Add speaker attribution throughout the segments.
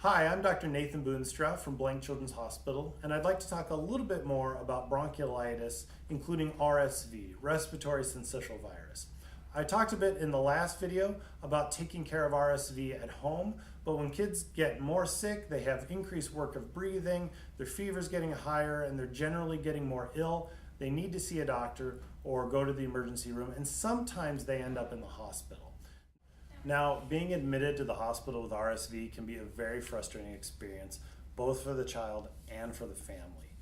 Speaker 1: Hi, I'm Dr. Nathan Boonstra from Blank Children's Hospital, and I'd like to talk a little bit more about bronchiolitis, including RSV, respiratory syncytial virus. I talked a bit in the last video about taking care of RSV at home, but when kids get more sick, they have increased work of breathing, their fever's getting higher, and they're generally getting more ill. They need to see a doctor or go to the emergency room, and sometimes they end up in the hospital. Now, being admitted to the hospital with RSV can be a very frustrating experience, both for the child and for the family.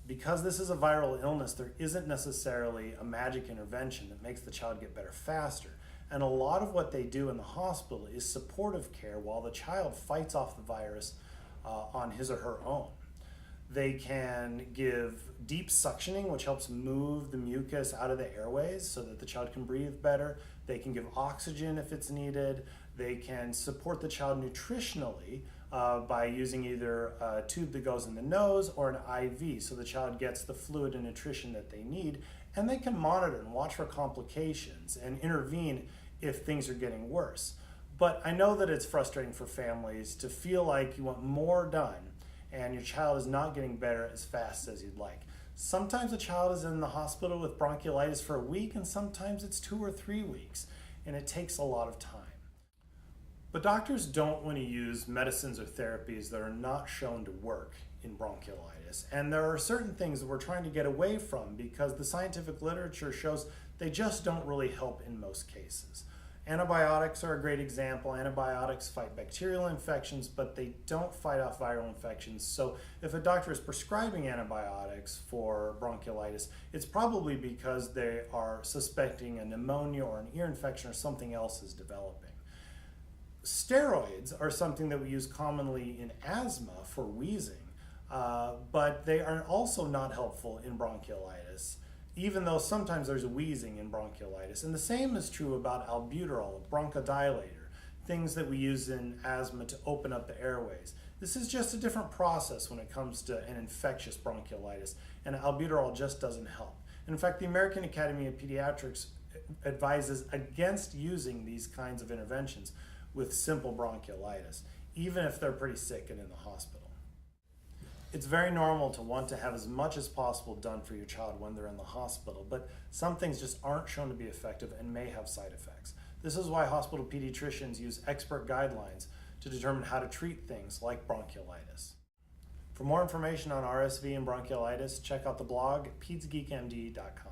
Speaker 1: Because this is a viral illness, there isn't necessarily a magic intervention that makes the child get better faster. And a lot of what they do in the hospital is supportive care while the child fights off the virus on his or her own. They can give deep suctioning, which helps move the mucus out of the airways so that the child can breathe better. They can give oxygen if it's needed. They can support the child nutritionally by using either a tube that goes in the nose or an IV so the child gets the fluid and nutrition that they need. And they can monitor and watch for complications and intervene if things are getting worse. But I know that it's frustrating for families to feel like you want more done and your child is not getting better as fast as you'd like. Sometimes a child is in the hospital with bronchiolitis for a week, and sometimes it's 2 or 3 weeks, and it takes a lot of time. But doctors don't want to use medicines or therapies that are not shown to work in bronchiolitis. And there are certain things that we're trying to get away from because the scientific literature shows they just don't really help in most cases. Antibiotics are a great example. Antibiotics fight bacterial infections, but they don't fight off viral infections. So if a doctor is prescribing antibiotics for bronchiolitis, it's probably because they are suspecting a pneumonia or an ear infection or something else is developing. Steroids are something that we use commonly in asthma for wheezing, but they are also not helpful in bronchiolitis, even though sometimes there's wheezing in bronchiolitis. And the same is true about albuterol, a bronchodilator, things that we use in asthma to open up the airways. This is just a different process when it comes to an infectious bronchiolitis, and albuterol just doesn't help. In fact, the American Academy of Pediatrics advises against using these kinds of interventions with simple bronchiolitis, even if they're pretty sick and in the hospital. It's very normal to want to have as much as possible done for your child when they're in the hospital, but some things just aren't shown to be effective and may have side effects. This is why hospital pediatricians use expert guidelines to determine how to treat things like bronchiolitis. For more information on RSV and bronchiolitis, check out the blog PedsGeekMD.com.